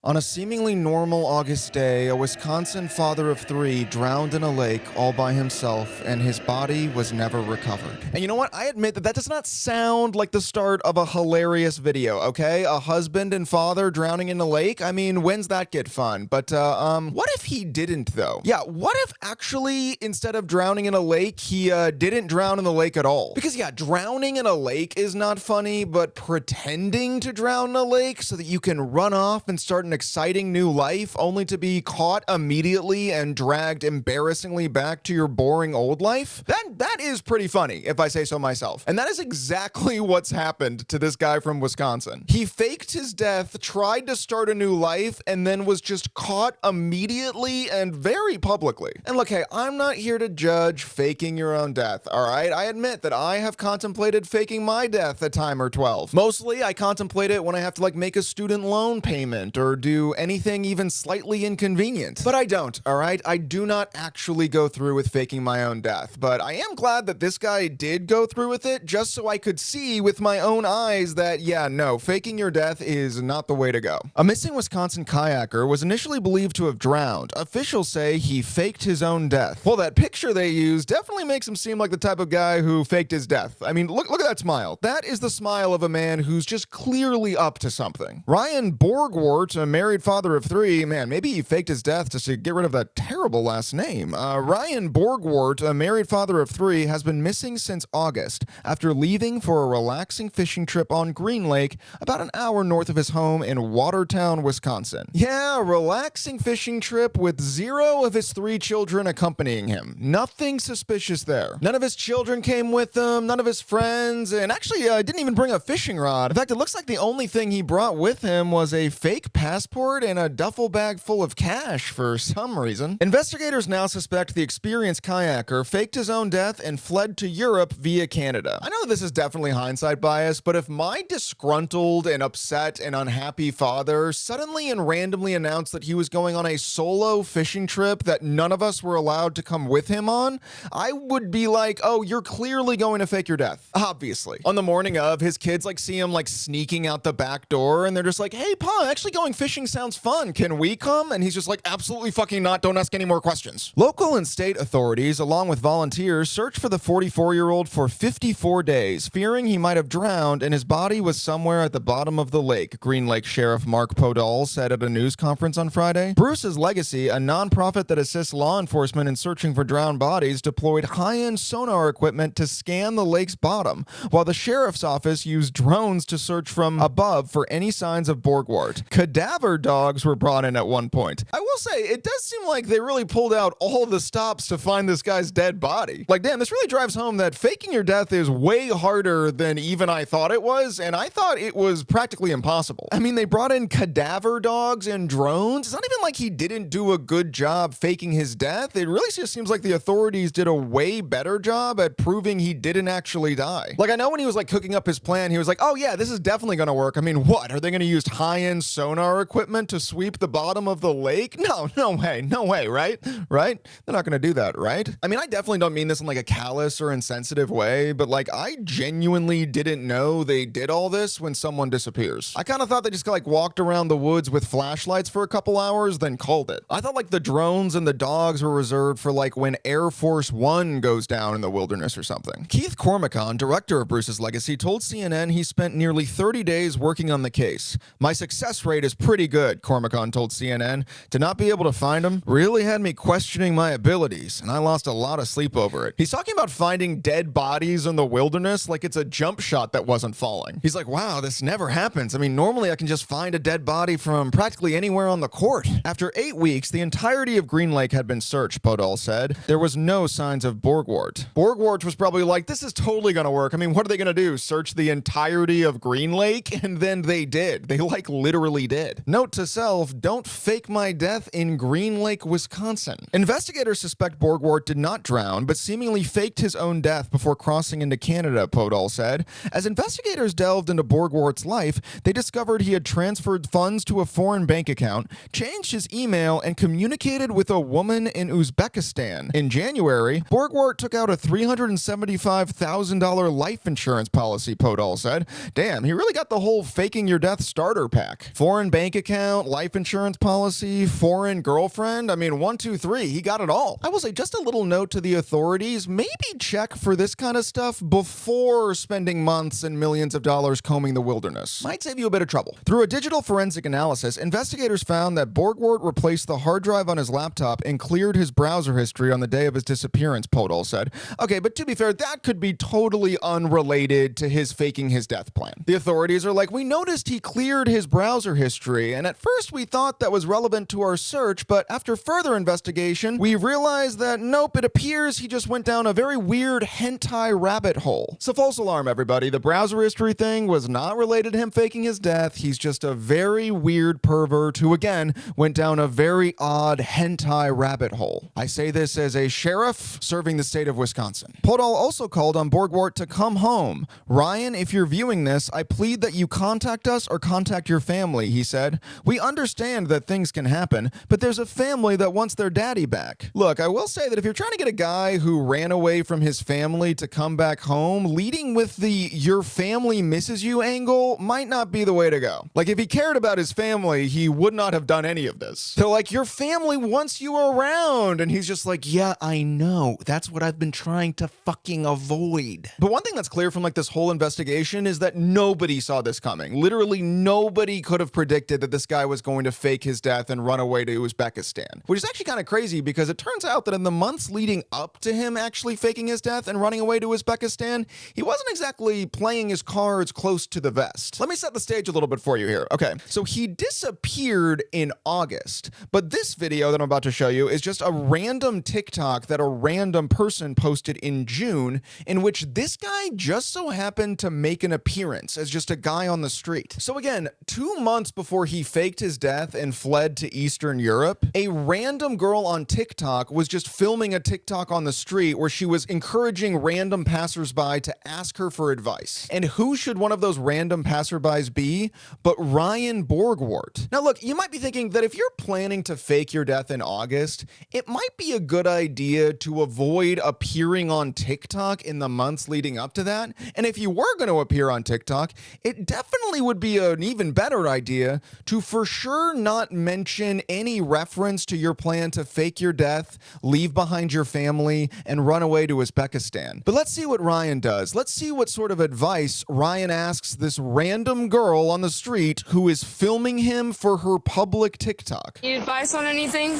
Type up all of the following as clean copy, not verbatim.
On a seemingly normal August day, a Wisconsin father of three drowned in a lake all by himself, and his body was never recovered. And you know what? I admit that does not sound like the start of a hilarious video, okay? A husband and father drowning in a lake? I mean, when's that get fun? But, what if he didn't, though? Yeah, what if actually, instead of drowning in a lake, he, didn't drown in the lake at all? Because, yeah, drowning in a lake is not funny, but pretending to drown in a lake so that you can run off and start an exciting new life only to be caught immediately and dragged embarrassingly back to your boring old life? That is pretty funny, if I say so myself. And that is exactly what's happened to this guy from Wisconsin. He faked his death, tried to start a new life, and then was just caught immediately and very publicly. And look, hey, I'm not here to judge faking your own death, alright? I admit that I have contemplated faking my death a time or 12. Mostly, I contemplate it when I have to, make a student loan payment or do anything even slightly inconvenient. But I don't, alright? I do not actually go through with faking my own death, but I am glad that this guy did go through with it just so I could see with my own eyes that, yeah, no, faking your death is not the way to go. A missing Wisconsin kayaker was initially believed to have drowned. Officials say he faked his own death. Well, that picture they used definitely makes him seem like the type of guy who faked his death. I mean, look at that smile. That is the smile of a man who's just clearly up to something. Ryan Borgwardt, a married father of three, man, maybe he faked his death just to get rid of that terrible last name. Ryan Borgwardt, a married father of three, has been missing since August after leaving for a relaxing fishing trip on Green Lake about an hour north of his home in Watertown, Wisconsin. Yeah, a relaxing fishing trip with 0 of his 3 children accompanying him. Nothing suspicious there. None of his children came with him, none of his friends, and actually didn't even bring a fishing rod. In fact, it looks like the only thing he brought with him was a fake passport and a duffel bag full of cash for some reason. Investigators now suspect the experienced kayaker faked his own death and fled to Europe via Canada. I know this is definitely hindsight bias, but if my disgruntled and upset and unhappy father suddenly and randomly announced that he was going on a solo fishing trip that none of us were allowed to come with him on, I would be like, oh, you're clearly going to fake your death. Obviously. On the morning of, his kids see him sneaking out the back door, and they're just like, hey, Pa, actually going fishing sounds fun. Can we come? And he's just like, absolutely fucking not. Don't ask any more questions. Local and state authorities, along with volunteers, searched for the 44-year-old for 54 days, fearing he might have drowned and his body was somewhere at the bottom of the lake, Green Lake Sheriff Mark Podol said at a news conference on Friday. Bruce's Legacy, a nonprofit that assists law enforcement in searching for drowned bodies, deployed high-end sonar equipment to scan the lake's bottom, while the sheriff's office used drones to search from above for any signs of Borgwardt. Cadaver dogs were brought in at one point. I will say, it does seem like they really pulled out all the stops to find this guy's dead body. Damn, this really drives home that faking your death is way harder than even I thought it was, and I thought it was practically impossible. I mean, they brought in cadaver dogs and drones. It's not even like he didn't do a good job faking his death. It really just seems like the authorities did a way better job at proving he didn't actually die. I know when he was cooking up his plan, he was like, oh yeah, this is definitely gonna work. I mean, what? Are they gonna use high-end sonar equipment to sweep the bottom of the lake? No way, right? Right? They're not gonna do that, right? I mean, I definitely don't mean this in a callous or insensitive way, but I genuinely didn't know they did all this when someone disappears. I kind of thought they just walked around the woods with flashlights for a couple hours, then called it. I thought the drones and the dogs were reserved for when Air Force One goes down in the wilderness or something. Keith Cormicon, director of Bruce's Legacy, told CNN he spent nearly 30 days working on the case. My success rate is pretty good, Cormicon told CNN. To not be able to find him really had me questioning my abilities, and I lost a lot of sleep over it. He's talking about finding dead bodies in the wilderness like it's a jump shot that wasn't falling. He's like, wow, this never happens. I mean, normally I can just find a dead body from practically anywhere on the court. After 8 weeks, the entirety of Green Lake had been searched, Podol said. There was no signs of Borgwardt. Borgwardt was probably like, this is totally gonna work. I mean, what are they gonna do? Search the entirety of Green Lake? And then they did. They literally did. Note to self, don't fake my death in Green Lake, Wisconsin. Investigators suspect Borgwardt did not drown, but seemingly faked his own death before crossing into Canada, Podol said. As investigators delved into Borgwardt's life, they discovered he had transferred funds to a foreign bank account, changed his email, and communicated with a woman in Uzbekistan. In January, Borgwardt took out a $375,000 life insurance policy, Podol said. Damn, he really got the whole faking your death starter pack. Foreign bank bank account, life insurance policy, foreign girlfriend. I mean, 1, 2, 3, he got it all. I will say, just a little note to the authorities, maybe check for this kind of stuff before spending months and millions of dollars combing the wilderness. Might save you a bit of trouble. Through a digital forensic analysis, investigators found that Borgwardt replaced the hard drive on his laptop and cleared his browser history on the day of his disappearance, Podol said. Okay, but to be fair, that could be totally unrelated to his faking his death plan. The authorities are like, we noticed he cleared his browser history, and at first we thought that was relevant to our search, but after further investigation, we realized that nope, it appears he just went down a very weird hentai rabbit hole. So false alarm, everybody. The browser history thing was not related to him faking his death. He's just a very weird pervert who, again, went down a very odd hentai rabbit hole. I say this as a sheriff serving the state of Wisconsin. Podol also called on Borgwardt to come home. Ryan, if you're viewing this, I plead that you contact us or contact your family, he said. We understand that things can happen, but there's a family that wants their daddy back. Look, I will say that if you're trying to get a guy who ran away from his family to come back home, leading with the your family misses you angle might not be the way to go. Like, if he cared about his family, he would not have done any of this. They're like, your family wants you around, and he's just like, yeah, I know. That's what I've been trying to fucking avoid. But one thing that's clear from like this whole investigation is that nobody saw this coming. Literally nobody could have predicted that this guy was going to fake his death and run away to Uzbekistan, which is actually kind of crazy because it turns out that in the months leading up to him actually faking his death and running away to Uzbekistan, he wasn't exactly playing his cards close to the vest. Let me set the stage a little bit for you here. Okay, so he disappeared in August, but this video that I'm about to show you is just a random TikTok that a random person posted in June, in which this guy just so happened to make an appearance as just a guy on the street. So again, 2 months before he faked his death and fled to Eastern Europe, a random girl on TikTok was just filming a TikTok on the street where she was encouraging random passersby to ask her for advice. And who should one of those random passerbys be but Ryan Borgwardt? Now look, you might be thinking that if you're planning to fake your death in August, it might be a good idea to avoid appearing on TikTok in the months leading up to that. And if you were going to appear on TikTok, it definitely would be an even better idea to for sure not mention any reference to your plan to fake your death, leave behind your family, and run away to Uzbekistan. But let's see what Ryan does. Let's see what sort of advice Ryan asks this random girl on the street who is filming him for her public TikTok. Need advice on anything?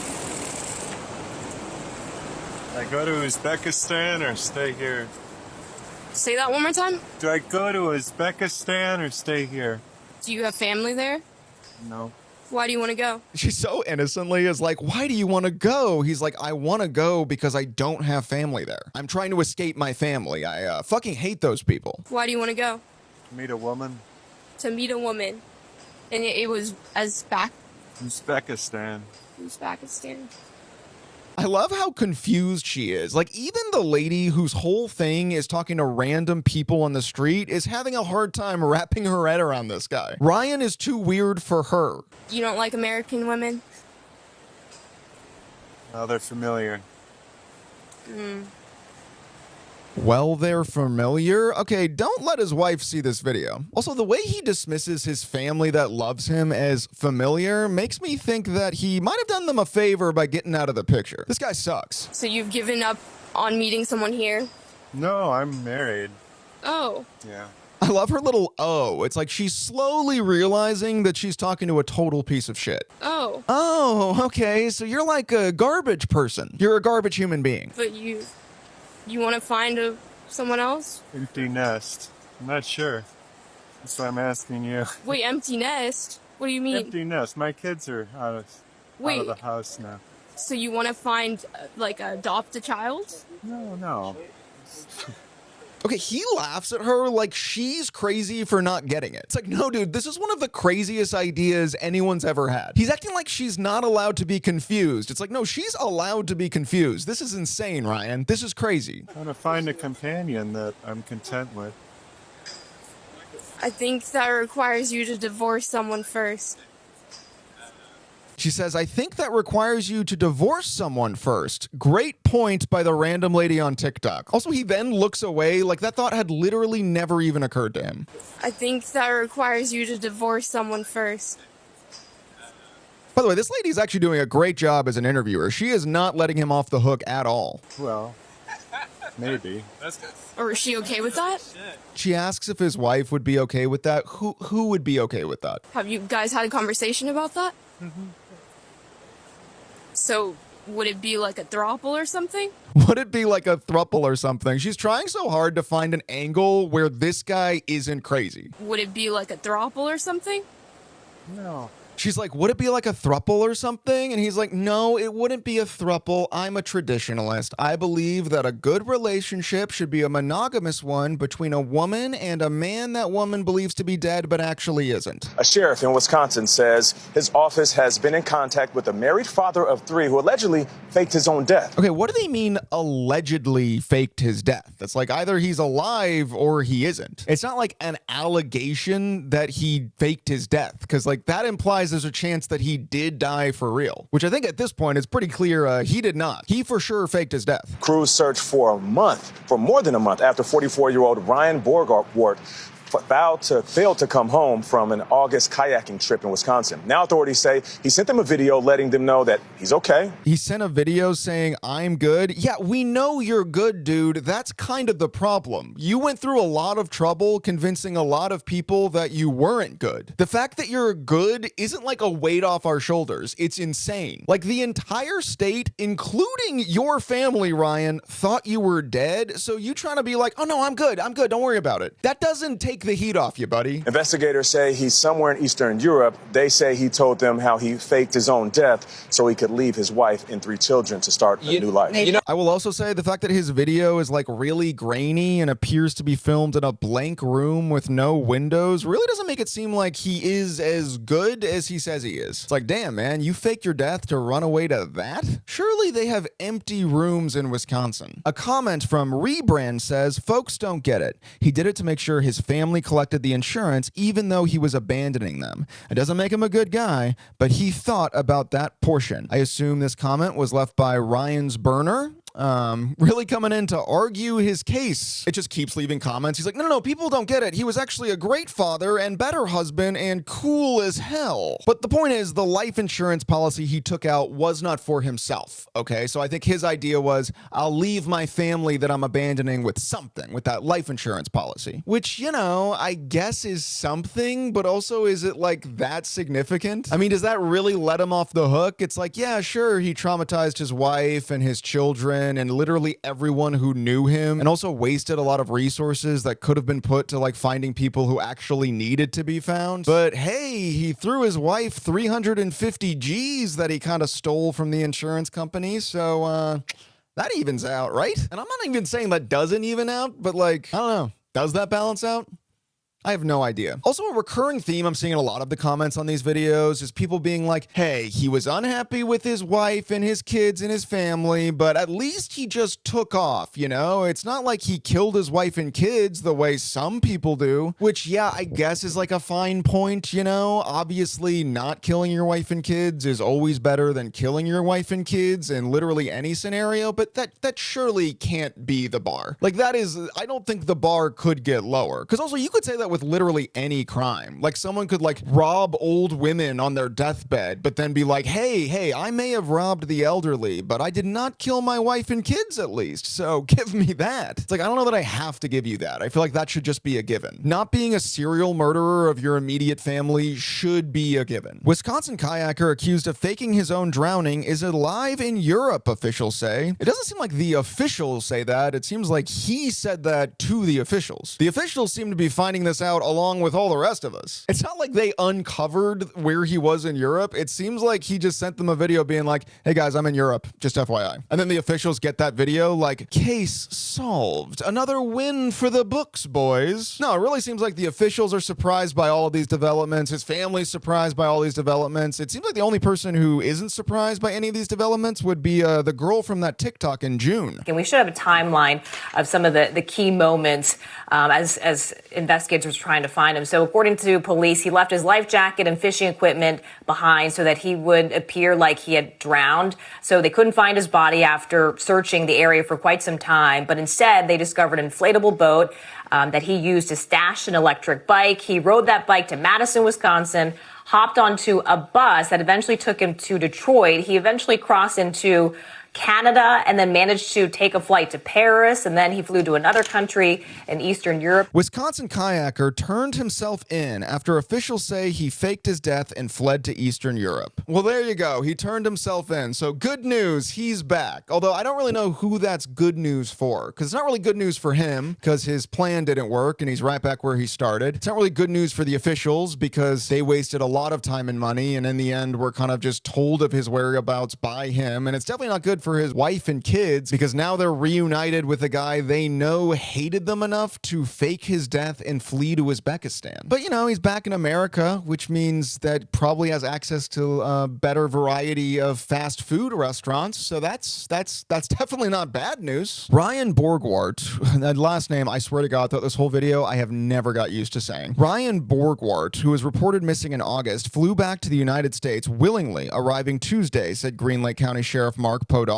I go to Uzbekistan or stay here? Say that one more time. Do I go to Uzbekistan or stay here? Do you have family there? No. Why do you want to go? She so innocently is like, why do you want to go? He's like, I want to go because I don't have family there. I'm trying to escape my family. I fucking hate those people. Why do you want to go? Meet a woman? To meet a woman. And it was Uzbekistan. Uzbekistan. I love how confused she is. Like, even the lady whose whole thing is talking to random people on the street is having a hard time wrapping her head around this guy. Ryan is too weird for her. You don't like American women? Oh, they're familiar. Well, they're familiar. Okay, don't let his wife see this video. Also, the way he dismisses his family that loves him as familiar makes me think that he might have done them a favor by getting out of the picture. This guy sucks. So you've given up on meeting someone here? No, I'm married. Oh. Yeah. I love her little oh. It's like she's slowly realizing that she's talking to a total piece of shit. Oh. Oh, okay, so you're like a garbage person. You're a garbage human being. But you want to find someone else? Empty nest. I'm not sure. That's why I'm asking you. Wait, empty nest? What do you mean? Empty nest. My kids are out of the house now. So you want to find, adopt a child? No. Okay, he laughs at her like she's crazy for not getting it. It's like, no, dude, this is one of the craziest ideas anyone's ever had. He's acting like she's not allowed to be confused. It's like, no, she's allowed to be confused. This is insane, Ryan. This is crazy. I want to find a companion that I'm content with. I think that requires you to divorce someone first. She says, I think that requires you to divorce someone first. Great point by the random lady on TikTok. Also, he then looks away like that thought had literally never even occurred to him. I think that requires you to divorce someone first. By the way, this lady's actually doing a great job as an interviewer. She is not letting him off the hook at all. Well, maybe. Or is she okay with that? She asks if his wife would be okay with that. Who would be okay with that? Have you guys had a conversation about that? So, would it be like a throuple or something? Would it be like a throuple or something? She's trying so hard to find an angle where this guy isn't crazy. Would it be like a throuple or something? No. She's like, would it be like a throuple or something? And he's like, no, it wouldn't be a throuple. I'm a traditionalist. I believe that a good relationship should be a monogamous one between a woman and a man that woman believes to be dead but actually isn't. A sheriff in Wisconsin says his office has been in contact with a married father of 3 who allegedly faked his own death. Okay, what do they mean allegedly faked his death? It's like either he's alive or he isn't. It's not like an allegation that he faked his death, because like that implies there's a chance that he did die for real, which I think at this point is pretty clear he did not. He for sure faked his death. Crews searched for more than a month after 44-year-old Ryan Borgwardt failed to come home from an August kayaking trip in Wisconsin. Now authorities say he sent them a video letting them know that he's okay. He sent a video saying, I'm good. Yeah, we know you're good, dude. That's kind of the problem. You went through a lot of trouble convincing a lot of people that you weren't good. The fact that you're good isn't like a weight off our shoulders. It's insane. Like the entire state, including your family, Ryan, thought you were dead. So you trying to be like, oh no, I'm good. Don't worry about it. That doesn't take the heat off you, buddy. Investigators say he's somewhere in Eastern Europe. They say he told them how he faked his own death so he could leave his wife and 3 children to start a new life. I will also say the fact that his video is like really grainy and appears to be filmed in a blank room with no windows really doesn't make it seem like he is as good as he says he is. It's like, damn, man, you faked your death to run away to that? Surely they have empty rooms in Wisconsin. A comment from Rebrand says, folks don't get it. He did it to make sure his family collected the insurance even though he was abandoning them. It doesn't make him a good guy, but he thought about that portion. I assume this comment was left by Ryan's burner. Really coming in to argue his case. It just keeps leaving comments. He's like, no, people don't get it. He was actually a great father and better husband and cool as hell. But the point is, the life insurance policy he took out was not for himself, okay? So I think his idea was, I'll leave my family that I'm abandoning with something, with that life insurance policy. Which, I guess is something, but also is it like that significant? I mean, does that really let him off the hook? It's like, yeah, sure, he traumatized his wife and his children and literally everyone who knew him, and also wasted a lot of resources that could have been put to like finding people who actually needed to be found. But hey, he threw his wife 350 G's that he kind of stole from the insurance company, so that evens out, right? And I'm not even saying that doesn't even out, but like, I don't know, does that balance out? I have no idea. Also, a recurring theme I'm seeing in a lot of the comments on these videos is people being like, hey, he was unhappy with his wife and his kids and his family, but at least he just took off, It's not like he killed his wife and kids the way some people do, which, yeah, I guess is like a fine point, Obviously, not killing your wife and kids is always better than killing your wife and kids in literally any scenario, but that surely can't be the bar. Like, I don't think the bar could get lower. Because also, you could say that with literally any crime. Like someone could like rob old women on their deathbed, but then be like, hey, I may have robbed the elderly, but I did not kill my wife and kids at least. So give me that. It's like, I don't know that I have to give you that. I feel like that should just be a given. Not being a serial murderer of your immediate family should be a given. Wisconsin kayaker accused of faking his own drowning is alive in Europe, officials say. It doesn't seem like the officials say that. It seems like he said that to the officials. The officials seem to be finding this out along with all the rest of us. It's not like they uncovered where he was in Europe. It seems like he just sent them a video being like, hey guys, I'm in Europe, just FYI. And then the officials get that video like, case solved. Another win for the books, boys. No, it really seems like the officials are surprised by all of these developments. His family's surprised by all these developments. It seems like the only person who isn't surprised by any of these developments would be the girl from that TikTok in June. And we should have a timeline of some of the key moments as investigators were trying to find him. So according to police, he left his life jacket and fishing equipment behind so that he would appear like he had drowned. So they couldn't find his body after searching the area for quite some time. But instead, they discovered an inflatable boat that he used to stash an electric bike. He rode that bike to Madison, Wisconsin, hopped onto a bus that eventually took him to Detroit. He eventually crossed into Canada and then managed to take a flight to Paris, and then he flew to another country in Eastern Europe. Wisconsin kayaker turned himself in after officials say he faked his death and fled to Eastern Europe. Well, there you go. He turned himself in. So good news, he's back. Although I don't really know who that's good news for, because it's not really good news for him because his plan didn't work and he's right back where he started. It's not really good news for the officials because they wasted a lot of time and money, and in the end we're kind of just told of his whereabouts by him. And it's definitely not good for his wife and kids because now they're reunited with a guy they know hated them enough to fake his death and flee to Uzbekistan. But you know, he's back in America, which means that probably has access to a better variety of fast food restaurants. So that's definitely not bad news. Ryan Borgwardt, that last name, I swear to God, throughout this whole video, I have never got used to saying. Ryan Borgwardt, who was reported missing in August, flew back to the United States willingly, arriving Tuesday, said Green Lake County Sheriff Mark Podol,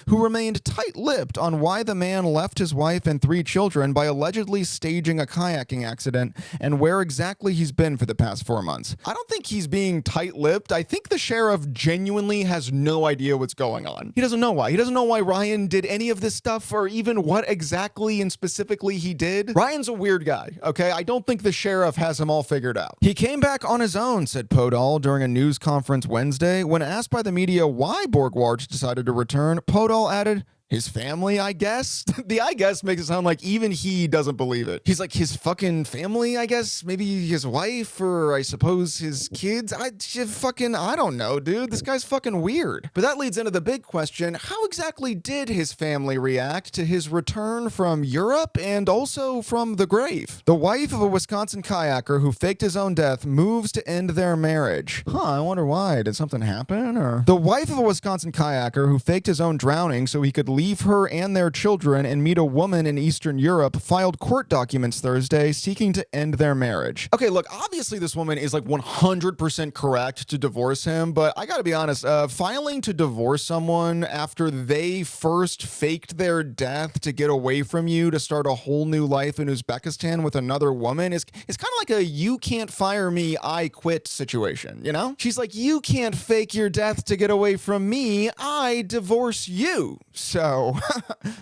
who remained tight-lipped on why the man left his wife and 3 children by allegedly staging a kayaking accident and where exactly he's been for the past 4 months. I don't think he's being tight-lipped. I think the sheriff genuinely has no idea what's going on. He doesn't know why. He doesn't know why Ryan did any of this stuff or even what exactly and specifically he did. Ryan's a weird guy, okay? I don't think the sheriff has him all figured out. He came back on his own, said Podol during a news conference Wednesday. When asked by the media why Borgwardt decided to return, Podol added, his family, I guess? The I guess makes it sound like even he doesn't believe it. He's like, his fucking family, I guess? Maybe his wife or I suppose his kids? I don't know, dude. This guy's fucking weird. But that leads into the big question. How exactly did his family react to his return from Europe and also from the grave? The wife of a Wisconsin kayaker who faked his own death moves to end their marriage. I wonder why. Did something happen? Or the wife of a Wisconsin kayaker who faked his own drowning so he could leave her and their children and meet a woman in Eastern Europe filed court documents Thursday seeking to end their marriage. Okay, look, obviously this woman is like 100% correct to divorce him, but I gotta be honest, filing to divorce someone after they first faked their death to get away from you to start a whole new life in Uzbekistan with another woman is kind of like a you can't fire me, I quit situation, you know? She's like, you can't fake your death to get away from me, I divorce you. So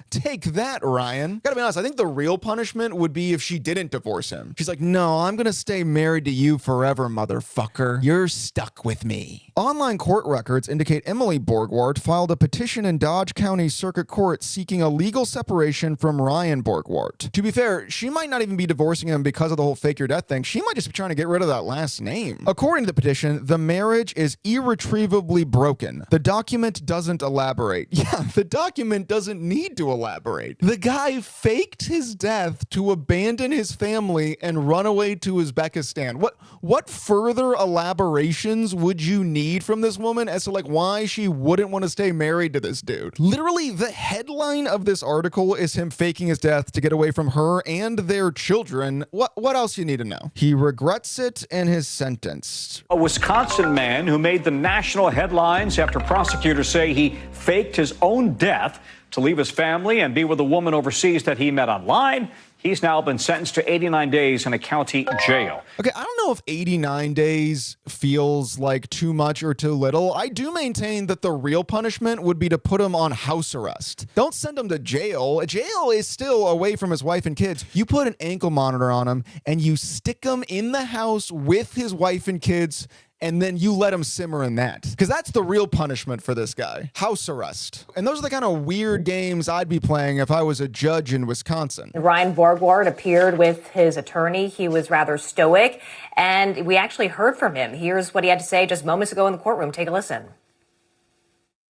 take that, Ryan. Gotta be honest, I think the real punishment would be if she didn't divorce him. She's like, no, I'm gonna stay married to you forever, motherfucker. You're stuck with me. Online court records indicate Emily Borgwardt filed a petition in Dodge County Circuit Court seeking a legal separation from Ryan Borgwardt. To be fair, she might not even be divorcing him because of the whole fake your death thing. She might just be trying to get rid of that last name. According to the petition, the marriage is irretrievably broken. The document doesn't elaborate. Yeah, the document doesn't need to elaborate. The guy faked his death to abandon his family and run away to Uzbekistan. What further elaborations would you need from this woman as to like why she wouldn't want to stay married to this dude? Literally, the headline of this article is him faking his death to get away from her and their children. What else you need to know? He regrets it and is sentenced. A Wisconsin man who made the national headlines after prosecutors say he faked his own death to leave his family and be with a woman overseas that he met online. He's now been sentenced to 89 days in a county jail. Okay, I don't know if 89 days feels like too much or too little. I do maintain that the real punishment would be to put him on house arrest. Don't send him to jail. Jail is still away from his wife and kids. You put an ankle monitor on him and you stick him in the house with his wife and kids, and then you let him simmer in that. Because that's the real punishment for this guy. House arrest. And those are the kind of weird games I'd be playing if I was a judge in Wisconsin. Ryan Borgwardt appeared with his attorney. He was rather stoic, and we actually heard from him. Here's what he had to say just moments ago in the courtroom. Take a listen.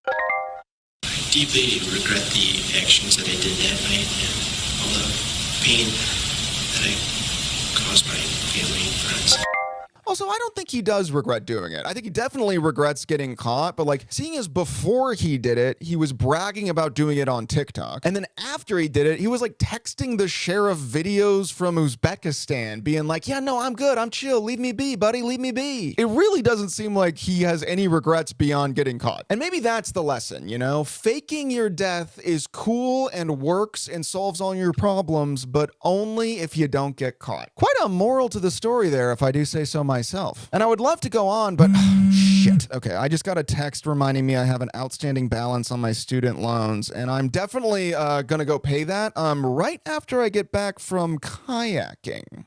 I deeply regret the actions that I did that night and all the pain that I caused my family and friends. Also, I don't think he does regret doing it. I think he definitely regrets getting caught, but like seeing as before he did it, he was bragging about doing it on TikTok. And then after he did it, he was like texting the sheriff videos from Uzbekistan being like, yeah, no, I'm good. I'm chill. Leave me be, buddy. Leave me be. It really doesn't seem like he has any regrets beyond getting caught. And maybe that's the lesson, you know? Faking your death is cool and works and solves all your problems, but only if you don't get caught. Quite a moral to the story there, if I do say so myself. myself. And I would love to go on, but shit. Okay, I just got a text reminding me I have an outstanding balance on my student loans, and I'm definitely gonna go pay that right after I get back from kayaking.